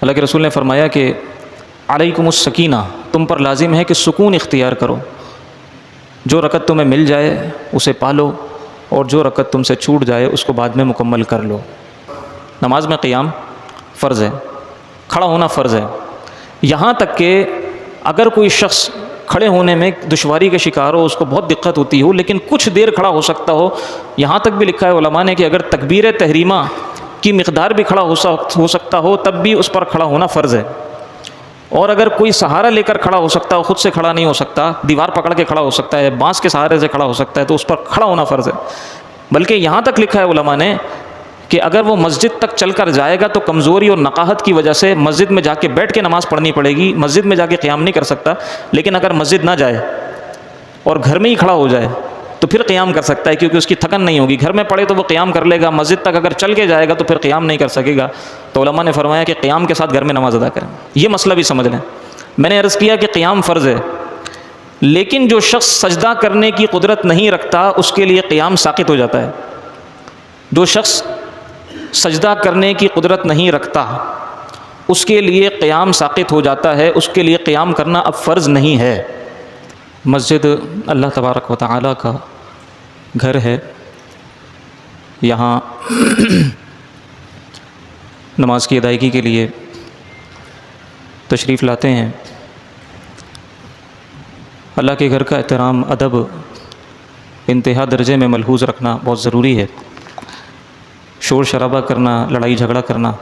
اللہ کے رسول نے فرمایا کہ علیکم السکینہ، تم پر لازم ہے کہ سکون اختیار کرو، جو رکعت تمہیں مل جائے اسے پالو، اور جو رکعت تم سے چھوٹ جائے اس کو بعد میں مکمل کر لو۔ نماز میں قیام فرض ہے، کھڑا ہونا فرض ہے، یہاں تک کہ اگر کوئی شخص کھڑے ہونے میں دشواری کا شکار ہو، اس کو بہت دقت ہوتی ہو، لیکن کچھ دیر کھڑا ہو سکتا ہو، یہاں تک بھی لکھا ہے علماء نے کہ اگر تکبیر تحریمہ کی مقدار بھی کھڑا ہو سکتا ہو تب بھی اس پر کھڑا ہونا فرض ہے۔ اور اگر کوئی سہارا لے کر کھڑا ہو سکتا ہو، خود سے کھڑا نہیں ہو سکتا، دیوار پکڑ کے کھڑا ہو سکتا ہے، بانس کے سہارے سے کھڑا ہو سکتا ہے، تو اس پر کھڑا ہونا فرض ہے۔ بلکہ یہاں تک لکھا ہے علماء نے کہ اگر وہ مسجد تک چل کر جائے گا تو کمزوری اور نقاہت کی وجہ سے مسجد میں جا کے بیٹھ کے نماز پڑھنی پڑے گی، مسجد میں جا کے قیام نہیں کر سکتا، لیکن اگر مسجد نہ جائے اور گھر میں ہی کھڑا ہو جائے تو پھر قیام کر سکتا ہے، کیونکہ اس کی تھکن نہیں ہوگی۔ گھر میں پڑھے تو وہ قیام کر لے گا، مسجد تک اگر چل کے جائے گا تو پھر قیام نہیں کر سکے گا۔ تو علماء نے فرمایا کہ قیام کے ساتھ گھر میں نماز ادا کریں۔ یہ مسئلہ بھی سمجھ لیں۔ میں نے عرض کیا کہ قیام فرض ہے، لیکن جو شخص سجدہ کرنے کی قدرت نہیں رکھتا اس کے لیے قیام ساقط ہو جاتا ہے۔ جو شخص سجدہ کرنے کی قدرت نہیں رکھتا اس کے لیے قیام ساقط ہو جاتا ہے، اس کے لیے قیام کرنا اب فرض نہیں ہے۔ مسجد اللہ تبارک و تعالیٰ کا گھر ہے، یہاں نماز کی ادائیگی کے لیے تشریف لاتے ہیں۔ اللہ کے گھر کا احترام، ادب انتہا درجے میں ملحوظ رکھنا بہت ضروری ہے۔ شور شرابہ کرنا، لڑائی جھگڑا کرنا،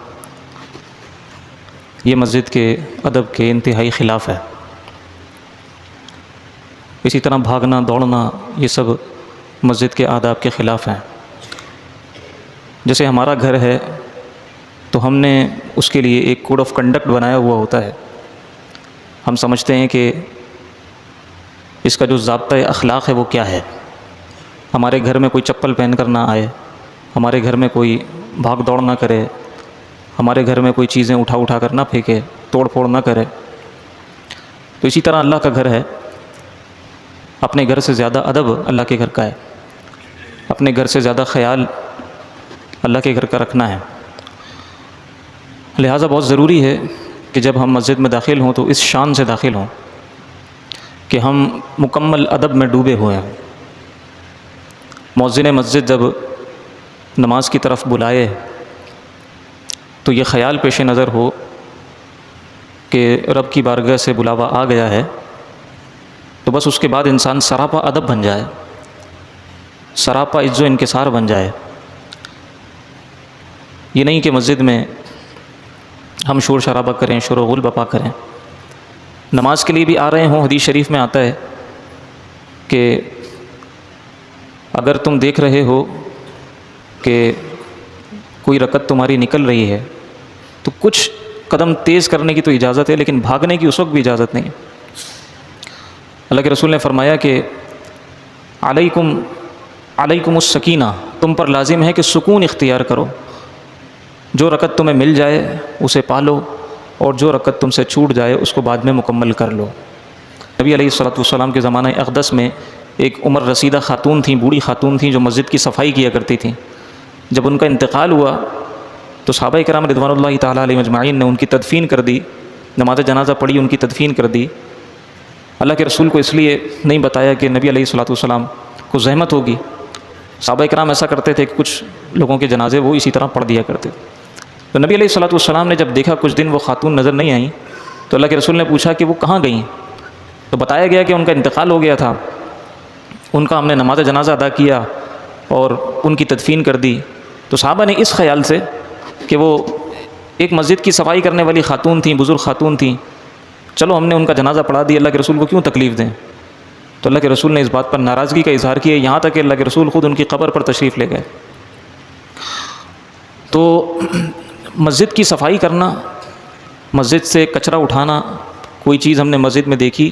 یہ مسجد کے ادب کے انتہائی خلاف ہے۔ اسی طرح بھاگنا دوڑنا، یہ سب مسجد کے آداب کے خلاف ہیں۔ جیسے ہمارا گھر ہے تو ہم نے اس کے لیے ایک کوڈ آف کنڈکٹ بنایا ہوا ہوتا ہے۔ ہم سمجھتے ہیں کہ اس کا جو ضابطۂ اخلاق ہے وہ کیا ہے۔ ہمارے گھر میں کوئی چپل پہن کر نہ آئے، ہمارے گھر میں کوئی بھاگ دوڑ نہ کرے، ہمارے گھر میں کوئی چیزیں اٹھا کر نہ پھینکے، توڑ پھوڑ نہ کرے۔ تو اسی طرح اللہ کا گھر ہے، اپنے گھر سے زیادہ ادب اللہ کے گھر کا ہے، اپنے گھر سے زیادہ خیال اللہ کے گھر کا رکھنا ہے۔ لہٰذا بہت ضروری ہے کہ جب ہم مسجد میں داخل ہوں تو اس شان سے داخل ہوں کہ ہم مکمل ادب میں ڈوبے ہوئے ہیں۔ مؤذن مسجد جب نماز کی طرف بلائے تو یہ خیال پیش نظر ہو کہ رب کی بارگاہ سے بلاوا آ گیا ہے، تو بس اس کے بعد انسان سراپا ادب بن جائے، سراپا عز و انکسار بن جائے۔ یہ نہیں کہ مسجد میں ہم شور شرابہ کریں، شور و غل بپا کریں۔ نماز کے لیے بھی آ رہے ہوں، حدیث شریف میں آتا ہے کہ اگر تم دیکھ رہے ہو کہ کوئی رکعت تمہاری نکل رہی ہے تو کچھ قدم تیز کرنے کی تو اجازت ہے، لیکن بھاگنے کی اس وقت بھی اجازت نہیں۔ اللہ کے رسول نے فرمایا کہ علیکم السکینہ، تم پر لازم ہے کہ سکون اختیار کرو، جو رکعت تمہیں مل جائے اسے پالو، اور جو رکعت تم سے چھوٹ جائے اس کو بعد میں مکمل کر لو۔ نبی علیہ السلام کے زمانہ اقدس میں ایک عمر رسیدہ خاتون تھیں، بوڑھی خاتون تھیں جو مسجد کی صفائی کیا کرتی تھیں۔ جب ان کا انتقال ہوا تو صحابہ کرام رضوان اللہ تعالیٰ علیہ مجمعین نے ان کی تدفین کر دی، نماز جنازہ پڑھی، ان کی تدفین کر دی۔ اللہ کے رسول کو اس لیے نہیں بتایا کہ نبی علیہ السلام کو زحمت ہوگی۔ صحابہ کرام ایسا کرتے تھے کہ کچھ لوگوں کے جنازے وہ اسی طرح پڑھ دیا کرتے۔ تو نبی علیہ السلام نے جب دیکھا کچھ دن وہ خاتون نظر نہیں آئیں تو اللہ کے رسول نے پوچھا کہ وہ کہاں گئیں؟ تو بتایا گیا کہ ان کا انتقال ہو گیا تھا، ان کا ہم نے نماز جنازہ ادا کیا اور ان کی تدفین کر دی۔ تو صحابہ نے اس خیال سے کہ وہ ایک مسجد کی صفائی کرنے والی خاتون تھیں، بزرگ خاتون تھیں، چلو ہم نے ان کا جنازہ پڑھا دیا، اللہ کے رسول کو کیوں تکلیف دیں۔ تو اللہ کے رسول نے اس بات پر ناراضگی کا اظہار کیا، یہاں تک کہ اللہ کے رسول خود ان کی قبر پر تشریف لے گئے۔ تو مسجد کی صفائی کرنا، مسجد سے کچرا اٹھانا، کوئی چیز ہم نے مسجد میں دیکھی،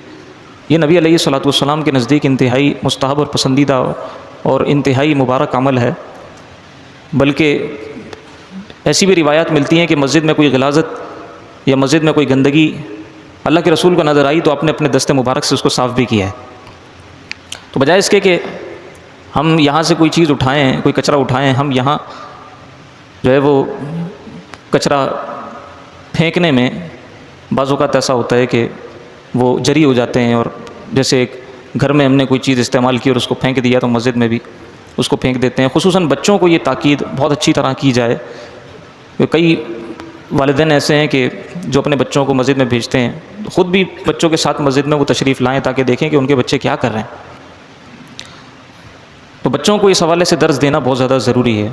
یہ نبی علیہ السلام کے نزدیک انتہائی مستحب اور پسندیدہ اور انتہائی مبارک عمل ہے۔ بلکہ ایسی بھی روایات ملتی ہیں کہ مسجد میں کوئی غلاظت یا مسجد میں کوئی گندگی اللہ کے رسول کو نظر آئی تو آپ نے اپنے دست مبارک سے اس کو صاف بھی کیا ہے۔ تو بجائے اس کے کہ ہم یہاں سے کوئی چیز اٹھائیں، کوئی کچرا اٹھائیں، ہم یہاں جو ہے وہ کچرا پھینکنے میں بعض اوقات ایسا ہوتا ہے کہ وہ جری ہو جاتے ہیں، اور جیسے ایک گھر میں ہم نے کوئی چیز استعمال کی اور اس کو پھینک دیا تو مسجد میں بھی اس کو پھینک دیتے ہیں۔ خصوصاً بچوں کو یہ تاکید بہت اچھی طرح کی جائے، کہ کئی والدین ایسے ہیں کہ جو اپنے بچوں کو مسجد میں بھیجتے ہیں، خود بھی بچوں کے ساتھ مسجد میں وہ تشریف لائیں تاکہ دیکھیں کہ ان کے بچے کیا کر رہے ہیں۔ تو بچوں کو اس حوالے سے درس دینا بہت زیادہ ضروری ہے۔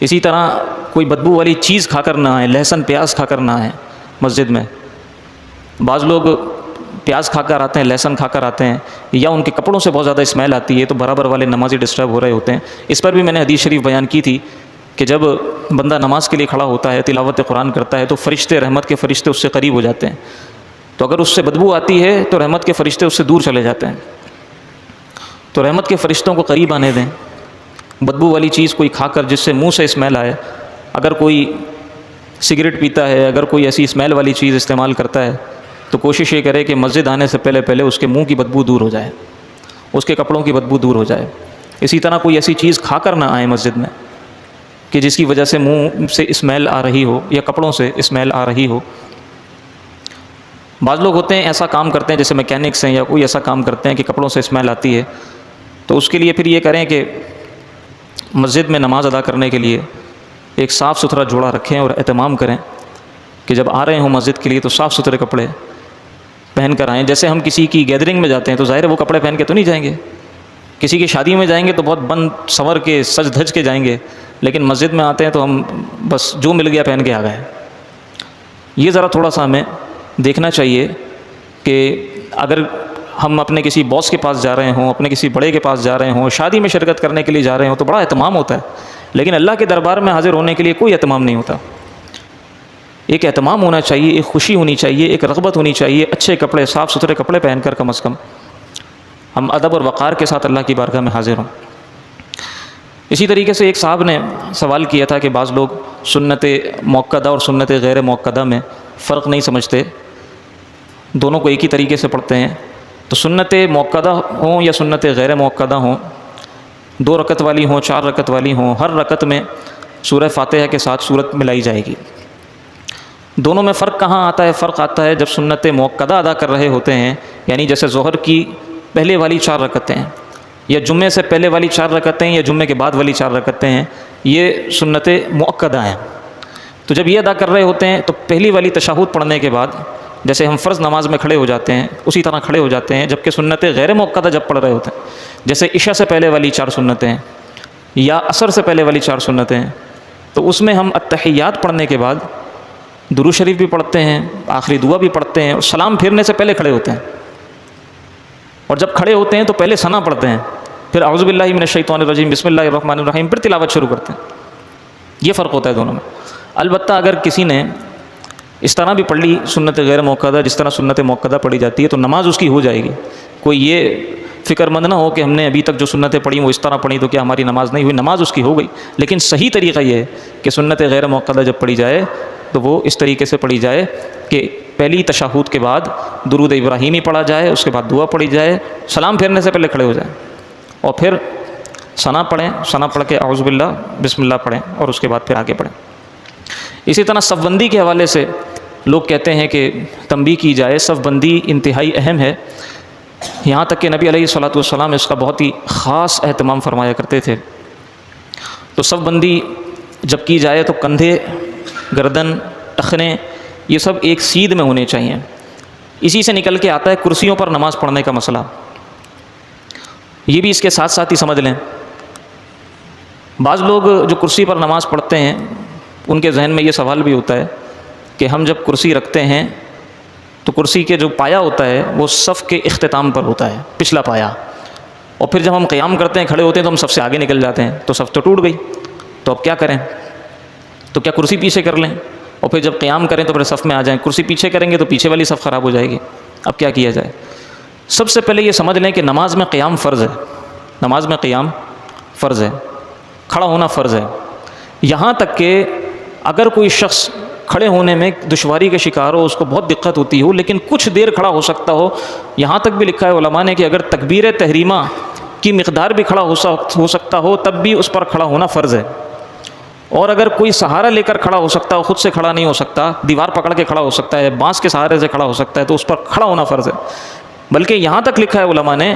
اسی طرح کوئی بدبو والی چیز کھا کر نہ آئے، لہسن پیاز کھا کر نہ آئے مسجد میں۔ بعض لوگ پیاز کھا کر آتے ہیں، لہسن کھا کر آتے ہیں، یا ان کے کپڑوں سے بہت زیادہ اسمیل آتی ہے، تو برابر والے نمازی ڈسٹرب ہو رہے ہوتے ہیں۔ اس پر بھی میں نے حدیث شریف بیان کی تھی کہ جب بندہ نماز کے لیے کھڑا ہوتا ہے، تلاوت قرآن کرتا ہے، تو فرشتے، رحمت کے فرشتے اس سے قریب ہو جاتے ہیں۔ تو اگر اس سے بدبو آتی ہے تو رحمت کے فرشتے اس سے دور چلے جاتے ہیں۔ تو رحمت کے فرشتوں کو قریب آنے دیں۔ بدبو والی چیز کوئی کھا کر جس سے منہ سے اسمیل آئے، اگر کوئی سگریٹ پیتا ہے، اگر کوئی ایسی اسمیل والی چیز استعمال کرتا ہے، تو کوشش یہ کرے کہ مسجد آنے سے پہلے اس کے منہ کی بدبو دور ہو جائے، اس کے کپڑوں کی بدبو دور ہو جائے۔ اسی طرح کوئی ایسی چیز کھا کر نہ آئے مسجد میں کہ جس کی وجہ سے منہ سے اسمیل آ رہی ہو یا کپڑوں سے اسمیل آ رہی ہو۔ بعض لوگ ہوتے ہیں ایسا کام کرتے ہیں، جیسے میکینکس ہیں یا کوئی ایسا کام کرتے ہیں کہ کپڑوں سے اسمیل آتی ہے، تو اس کے لیے پھر یہ کریں کہ مسجد میں نماز ادا کرنے کے لیے ایک صاف ستھرا جوڑا رکھیں اور اہتمام کریں کہ جب آ رہے ہوں مسجد کے لیے تو صاف ستھرے کپڑے پہن کر آئیں۔ جیسے ہم کسی کی گیدرنگ میں جاتے ہیں تو ظاہر ہے وہ کپڑے پہن کے تو نہیں جائیں گے، کسی کی شادی میں جائیں گے تو بہت بند سنور کے سج دھج کے جائیں گے، لیکن مسجد میں آتے ہیں تو ہم بس جو مل گیا پہن کے آ گئے۔ یہ ذرا تھوڑا سا ہمیں دیکھنا چاہیے کہ اگر ہم اپنے کسی باس کے پاس جا رہے ہوں، اپنے کسی بڑے کے پاس جا رہے ہوں، شادی میں شرکت کرنے کے لیے جا رہے ہوں، تو بڑا اہتمام ہوتا ہے، لیکن اللہ کے دربار میں حاضر ہونے کے لیے کوئی اہتمام نہیں ہوتا۔ ایک اہتمام ہونا چاہیے، ایک خوشی ہونی چاہیے، ایک رغبت ہونی چاہیے، اچھے کپڑے، صاف ستھرے کپڑے پہن کر کم از کم ہم ادب اور وقار کے ساتھ اللہ کی بارگاہ میں حاضر ہوں۔ اسی طریقے سے ایک صاحب نے سوال کیا تھا کہ بعض لوگ سنت موقدہ اور سنت غیر موقدہ میں فرق نہیں سمجھتے، دونوں کو ایک ہی طریقے سے پڑھتے ہیں۔ تو سنت موقدہ ہوں یا سنت غیر موقدہ ہوں، 2 رکعت والی ہوں، 4 رکعت والی ہوں، ہر رکعت میں سورہ فاتحہ کے ساتھ سورت ملائی جائے گی۔ دونوں میں فرق کہاں آتا ہے؟ فرق آتا ہے جب سنت موقدہ ادا کر رہے ہوتے ہیں، یعنی جیسے ظہر کی پہلے والی 4 رکعتیں ہیں، یا جمعے سے پہلے والی 4 رکعتیں، یا جمعے کے بعد والی 4 رکعتیں ہیں، یہ سنت موقدہ ہیں۔ تو جب یہ ادا کر رہے ہوتے ہیں تو پہلی والی تشہد پڑھنے کے بعد جیسے ہم فرض نماز میں کھڑے ہو جاتے ہیں اسی طرح کھڑے ہو جاتے ہیں، جبکہ سنت غیر موقدہ جب پڑھ رہے ہوتے ہیں، جیسے عشاء سے پہلے والی 4 سنتیں یا عصر سے پہلے والی 4 سنتیں، تو اس میں ہم التحیات پڑھنے کے بعد درود شریف بھی پڑھتے ہیں، آخری دعا بھی پڑھتے ہیں، اور سلام پھیرنے سے پہلے کھڑے ہوتے ہیں، اور جب کھڑے ہوتے ہیں تو پہلے ثنا پڑھتے ہیں، پھر اعوذ باللہ من الشیطان الرجیم بسم اللہ الرحمن الرحیم، پھر تلاوت شروع کرتے ہیں۔ یہ فرق ہوتا ہے دونوں میں۔ البتہ اگر کسی نے اس طرح بھی پڑھ لی سنت غیر موقدہ جس طرح سنت موقدہ پڑھی جاتی ہے تو نماز اس کی ہو جائے گی۔ کوئی یہ فکر مند نہ ہو کہ ہم نے ابھی تک جو سنتیں پڑھی وہ اس طرح پڑھی تو کیا ہماری نماز نہیں ہوئی، نماز اس کی ہو گئی، لیکن صحیح طریقہ یہ ہے کہ سنت غیر موقدہ جب پڑھی جائے تو وہ اس طریقے سے پڑھی جائے کہ پہلی تشہد کے بعد درود ابراہیمی پڑھا جائے، اس کے بعد دعا پڑھی جائے، سلام پھیرنے سے پہلے کھڑے ہو جائیں، اور پھر ثنا پڑھیں، ثنا پڑھ کے اعوذ باللہ بسم اللہ پڑھیں، اور اس کے بعد پھر آگے پڑھیں۔ اسی طرح صف بندی کے حوالے سے لوگ کہتے ہیں کہ تنبیہ کی جائے، صف بندی انتہائی اہم ہے، یہاں تک کہ نبی علیہ الصلوۃ والسلام اس کا بہت ہی خاص اہتمام فرمایا کرتے تھے۔ تو صف بندی جب کی جائے تو کندھے، گردن، ٹخنے یہ سب ایک سیدھ میں ہونے چاہیے۔ اسی سے نکل کے آتا ہے کرسیوں پر نماز پڑھنے کا مسئلہ، یہ بھی اس کے ساتھ ساتھ ہی سمجھ لیں۔ بعض لوگ جو کرسی پر نماز پڑھتے ہیں ان کے ذہن میں یہ سوال بھی ہوتا ہے کہ ہم جب کرسی رکھتے ہیں تو کرسی کے جو پایا ہوتا ہے وہ صف کے اختتام پر ہوتا ہے، پچھلا پایا، اور پھر جب ہم قیام کرتے ہیں، کھڑے ہوتے ہیں تو ہم صف سے آگے نکل جاتے ہیں، تو صف تو ٹوٹ گئی، تو اب کیا کریں؟ تو کیا کرسی پیچھے کر لیں اور پھر جب قیام کریں تو پھر صف میں آ جائیں؟ کرسی پیچھے کریں گے تو پیچھے والی صف خراب ہو جائے گی، اب کیا کیا جائے؟ سب سے پہلے یہ سمجھ لیں کہ نماز میں قیام فرض ہے، نماز میں قیام فرض ہے، کھڑا ہونا فرض ہے، یہاں تک کہ اگر کوئی شخص کھڑے ہونے میں دشواری کا شکار ہو، اس کو بہت دقت ہوتی ہو لیکن کچھ دیر کھڑا ہو سکتا ہو، یہاں تک بھی لکھا ہے علماء نے کہ اگر تکبیر تحریمہ کی مقدار بھی کھڑا ہو سکتا ہو تب بھی اس پر کھڑا ہونا فرض ہے، اور اگر کوئی سہارا لے کر کھڑا ہو سکتا ہے، خود سے کھڑا نہیں ہو سکتا، دیوار پکڑ کے کھڑا ہو سکتا ہے، بانس کے سہارے سے کھڑا ہو سکتا ہے، تو اس پر کھڑا ہونا فرض ہے۔ بلکہ یہاں تک لکھا ہے علماء نے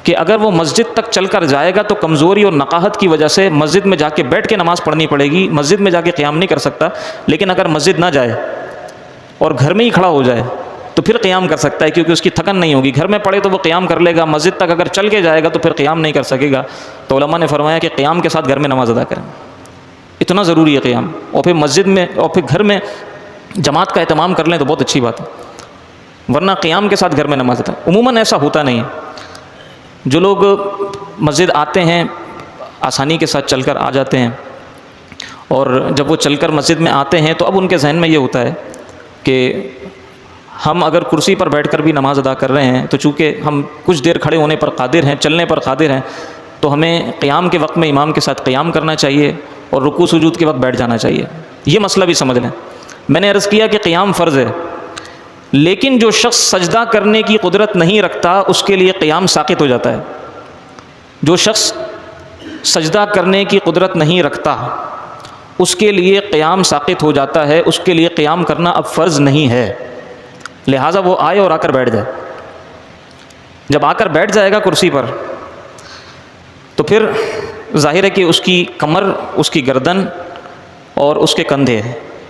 کہ اگر وہ مسجد تک چل کر جائے گا تو کمزوری اور نقاہت کی وجہ سے مسجد میں جا کے بیٹھ کے نماز پڑھنی پڑے گی، مسجد میں جا کے قیام نہیں کر سکتا۔ لیکن اگر مسجد نہ جائے اور گھر میں ہی کھڑا ہو جائے تو پھر قیام کر سکتا ہے، کیونکہ اس کی تھکن نہیں ہوگی۔ گھر میں پڑھے تو وہ قیام کر لے گا، مسجد تک اگر چل کے جائے گا تو پھر قیام نہیں کر سکے گا۔ تو علماء نے فرمایا کہ قیام کے ساتھ گھر میں نماز ادا کریں، اتنا ضروری ہے قیام۔ اور پھر مسجد میں اور پھر گھر میں جماعت کا اہتمام کر لیں تو بہت اچھی بات ہے، ورنہ قیام کے ساتھ گھر میں نماز ادا عموماً ایسا ہوتا نہیں ہے۔ جو لوگ مسجد آتے ہیں آسانی کے ساتھ چل کر آ جاتے ہیں، اور جب وہ چل کر مسجد میں آتے ہیں تو اب ان کے ذہن میں یہ ہوتا ہے کہ ہم اگر کرسی پر بیٹھ کر بھی نماز ادا کر رہے ہیں تو چونکہ ہم کچھ دیر کھڑے ہونے پر قادر ہیں، چلنے پر قادر ہیں، تو ہمیں قیام کے وقت میں امام کے ساتھ قیام کرنا چاہیے اور رکوع سجود کے وقت بیٹھ جانا چاہیے۔ یہ مسئلہ بھی سمجھ لیں۔ میں نے عرض کیا کہ قیام فرض ہے، لیکن جو شخص سجدہ کرنے کی قدرت نہیں رکھتا اس کے لیے قیام ساقط ہو جاتا ہے۔ جو شخص سجدہ کرنے کی قدرت نہیں رکھتا اس کے لیے قیام ساقط ہو جاتا ہے، اس کے لیے قیام کرنا اب فرض نہیں ہے۔ لہٰذا وہ آئے اور آ کر بیٹھ جائے۔ جب آ کر بیٹھ جائے گا کرسی پر تو پھر ظاہر ہے کہ اس کی کمر، اس کی گردن اور اس کے کندھے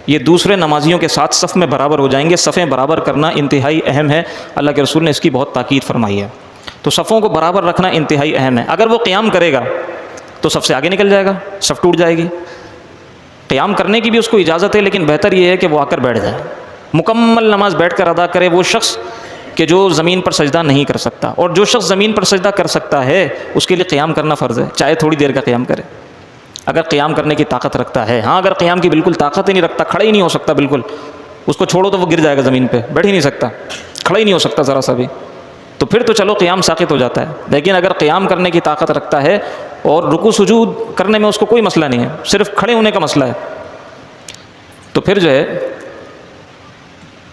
یہ دوسرے نمازیوں کے ساتھ صف میں برابر ہو جائیں گے۔ صفیں برابر کرنا انتہائی اہم ہے، اللہ کے رسول نے اس کی بہت تاکید فرمائی ہے۔ تو صفوں کو برابر رکھنا انتہائی اہم ہے۔ اگر وہ قیام کرے گا تو صف سے آگے نکل جائے گا، صف ٹوٹ جائے گی۔ قیام کرنے کی بھی اس کو اجازت ہے، لیکن بہتر یہ ہے کہ وہ آ کر بیٹھ جائے، مکمل نماز بیٹھ کر ادا کرے وہ شخص کہ جو زمین پر سجدہ نہیں کر سکتا۔ اور جو شخص زمین پر سجدہ کر سکتا ہے اس کے لیے قیام کرنا فرض ہے، چاہے تھوڑی دیر کا قیام کرے اگر قیام کرنے کی طاقت رکھتا ہے۔ ہاں اگر قیام کی بالکل طاقت ہی نہیں رکھتا، کھڑا ہی نہیں ہو سکتا، بالکل اس کو چھوڑو تو وہ گر جائے گا زمین پہ، بیٹھ ہی نہیں سکتا، کھڑا ہی نہیں ہو سکتا ذرا سا بھی، تو پھر تو چلو قیام ساقط ہو جاتا ہے۔ لیکن اگر قیام کرنے کی طاقت رکھتا ہے اور رکوع سجود کرنے میں اس کو کوئی مسئلہ نہیں ہے، صرف کھڑے ہونے کا مسئلہ ہے، تو پھر جو ہے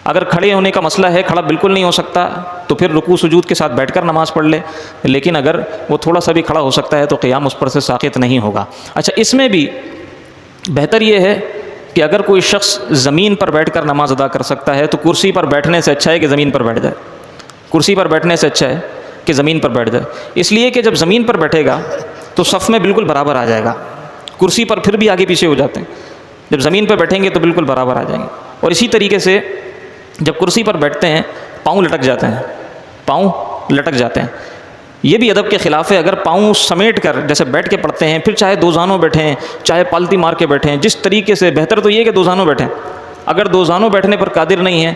اگر کھڑے ہونے کا مسئلہ ہے، کھڑا بالکل نہیں ہو سکتا، تو پھر رکوع سجود کے ساتھ بیٹھ کر نماز پڑھ لے۔ لیکن اگر وہ تھوڑا سا بھی کھڑا ہو سکتا ہے تو قیام اس پر سے ساقط نہیں ہوگا۔ اچھا، اس میں بھی بہتر یہ ہے کہ اگر کوئی شخص زمین پر بیٹھ کر نماز ادا کر سکتا ہے تو کرسی پر بیٹھنے سے اچھا ہے کہ زمین پر بیٹھ جائے۔ کرسی پر بیٹھنے سے اچھا ہے کہ زمین پر بیٹھ جائے، اس لیے کہ جب زمین پر بیٹھے گا تو صف میں بالکل برابر آ جائے گا۔ کرسی پر پھر بھی آگے پیچھے ہو جاتے ہیں، جب زمین پہ بیٹھیں گے تو بالکل برابر آ جائیں گے۔ اور اسی طریقے سے جب کرسی پر بیٹھتے ہیں پاؤں لٹک جاتے ہیں، پاؤں لٹک جاتے ہیں، یہ بھی ادب کے خلاف ہے۔ اگر پاؤں سمیٹ کر جیسے بیٹھ کے پڑھتے ہیں، پھر چاہے دو زانوں بیٹھیں، چاہے پالتی مار کے بیٹھیں، جس طریقے سے بہتر تو یہ ہے کہ دو زانوں بیٹھیں۔ اگر دو زانوں بیٹھنے پر قادر نہیں ہیں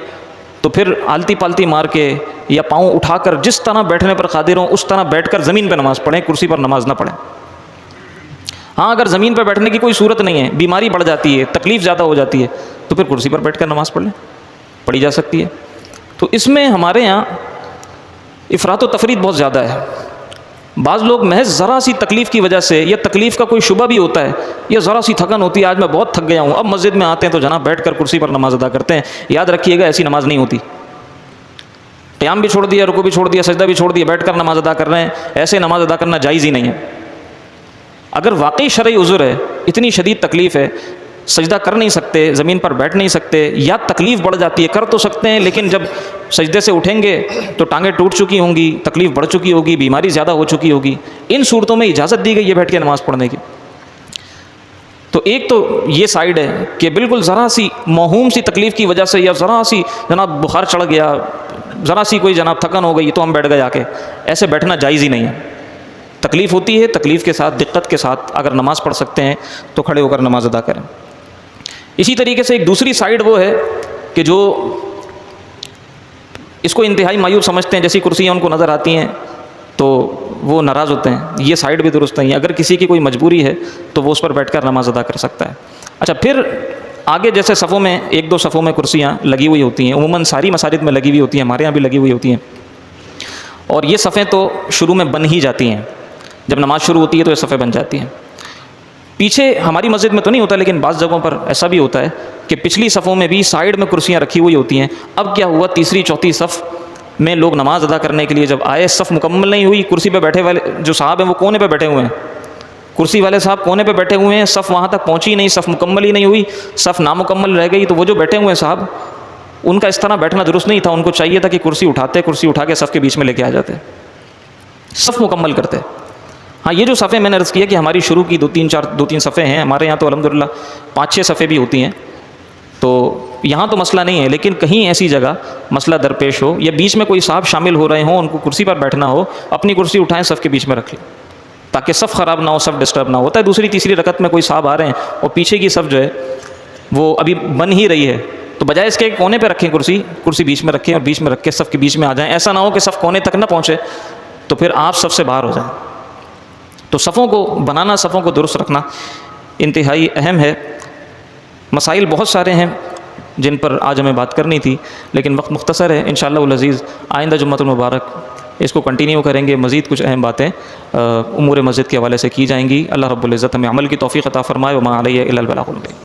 تو پھر آلتی پالتی مار کے یا پاؤں اٹھا کر جس طرح بیٹھنے پر قادر ہوں اس طرح بیٹھ کر زمین پہ نماز پڑھیں، کرسی پر نماز نہ پڑھیں۔ ہاں اگر زمین پہ بیٹھنے کی کوئی صورت نہیں ہے، بیماری بڑھ جاتی ہے، تکلیف زیادہ ہو جاتی ہے، تو پھر کرسی پر بیٹھ کر نماز پڑھ لیں، پڑھی جا سکتی ہے۔ تو اس میں ہمارے یہاں افراط و تفریط بہت زیادہ ہے۔ بعض لوگ محض ذرا سی تکلیف کی وجہ سے، یا تکلیف کا کوئی شبہ بھی ہوتا ہے، یا ذرا سی تھکن ہوتی ہے، آج میں بہت تھک گیا ہوں، اب مسجد میں آتے ہیں تو جناب بیٹھ کر کرسی پر نماز ادا کرتے ہیں۔ یاد رکھیے گا ایسی نماز نہیں ہوتی۔ قیام بھی چھوڑ دیا، رکوع بھی چھوڑ دیا، سجدہ بھی چھوڑ دیا، بیٹھ کر نماز ادا کر رہے ہیں، ایسے نماز ادا کرنا جائز ہی نہیں ہے۔ اگر واقعی شرعی عذر ہے، اتنی شدید تکلیف ہے، سجدہ کر نہیں سکتے، زمین پر بیٹھ نہیں سکتے، یا تکلیف بڑھ جاتی ہے، کر تو سکتے ہیں لیکن جب سجدے سے اٹھیں گے تو ٹانگیں ٹوٹ چکی ہوں گی، تکلیف بڑھ چکی ہوگی، بیماری زیادہ ہو چکی ہوگی، ان صورتوں میں اجازت دی گئی ہے بیٹھ کے نماز پڑھنے کی۔ تو ایک تو یہ سائیڈ ہے کہ بالکل ذرا سی موہوم سی تکلیف کی وجہ سے، یا ذرا سی جناب بخار چڑھ گیا، ذرا سی کوئی جناب تھکن ہو گئی تو ہم بیٹھ گئے آ کے، ایسے بیٹھنا جائز ہی نہیں ہے۔ تکلیف ہوتی ہے، تکلیف کے ساتھ، دقت کے ساتھ اگر نماز پڑھ سکتے ہیں تو کھڑے ہو کر نماز ادا کریں۔ اسی طریقے سے ایک دوسری سائیڈ وہ ہے کہ جو اس کو انتہائی مایوب سمجھتے ہیں، جیسی کرسیاں ان کو نظر آتی ہیں تو وہ ناراض ہوتے ہیں، یہ سائیڈ بھی درست نہیں ہے۔ اگر کسی کی کوئی مجبوری ہے تو وہ اس پر بیٹھ کر نماز ادا کر سکتا ہے۔ اچھا، پھر آگے جیسے صفوں میں ایک دو صفوں میں کرسیاں لگی ہوئی ہوتی ہیں، عموماً ساری مساجد میں لگی ہوئی ہوتی ہیں، ہمارے یہاں بھی لگی ہوئی ہوتی ہیں، اور یہ صفیں تو شروع میں بن ہی جاتی ہیں، جب نماز شروع ہوتی ہے تو یہ صفیں بن جاتی ہیں۔ پیچھے ہماری مسجد میں تو نہیں ہوتا لیکن بعض جگہوں پر ایسا بھی ہوتا ہے کہ پچھلی صفوں میں بھی سائیڈ میں کرسیاں رکھی ہوئی ہوتی ہیں۔ اب کیا ہوا، تیسری چوتھی صف میں لوگ نماز ادا کرنے کے لیے جب آئے، صف مکمل نہیں ہوئی، کرسی پہ بیٹھے والے جو صاحب ہیں وہ کونے پہ بیٹھے ہوئے ہیں، کرسی والے صاحب کونے پہ بیٹھے ہوئے ہیں، صف وہاں تک پہنچی نہیں، صف مکمل ہی نہیں ہوئی، صف نامکمل رہ گئی، تو وہ جو بیٹھے ہوئے ہیں صاحب، ان کا اس طرح بیٹھنا درست نہیں تھا، ان کو چاہیے تھا کہ کرسی اٹھا کے صف کے بیچ میں لے کے آ جاتے، صف مکمل کرتے۔ ہاں یہ جو صفیں میں نے عرض کیا کہ ہماری شروع کی دو تین صفیں ہیں، ہمارے یہاں تو الحمدللہ 5-6 صفیں بھی ہوتی ہیں، تو یہاں تو مسئلہ نہیں ہے، لیکن کہیں ایسی جگہ مسئلہ درپیش ہو یا بیچ میں کوئی صاحب شامل ہو رہے ہوں، ان کو کرسی پر بیٹھنا ہو، اپنی کرسی اٹھائیں صف کے بیچ میں رکھ لیں تاکہ صف خراب نہ ہو، صف ڈسٹرب نہ ہوتا ہے۔ دوسری تیسری رکعت میں کوئی صاحب آ رہے ہیں اور پیچھے کی صف جو ہے وہ ابھی بن ہی رہی ہے، تو بجائے اس کے کونے پہ رکھیں کرسی بیچ میں رکھیں اور بیچ میں رکھ کے صف کے بیچ میں آ جائیں، ایسا نہ ہو کہ صف کونے تک نہ پہنچے تو پھر آپ صف سے باہر ہو جائیں۔ تو صفوں کو بنانا، صفوں کو درست رکھنا انتہائی اہم ہے۔ مسائل بہت سارے ہیں جن پر آج ہمیں بات کرنی تھی، لیکن وقت مختصر ہے، انشاءاللہ العزیز آئندہ جمعۃ المبارک اس کو کنٹینیو کریں گے، مزید کچھ اہم باتیں امور مسجد کے حوالے سے کی جائیں گی۔ اللہ رب العزت ہمیں عمل کی توفیق عطا فرمائے، وما علیہ الا البلاغ المبین۔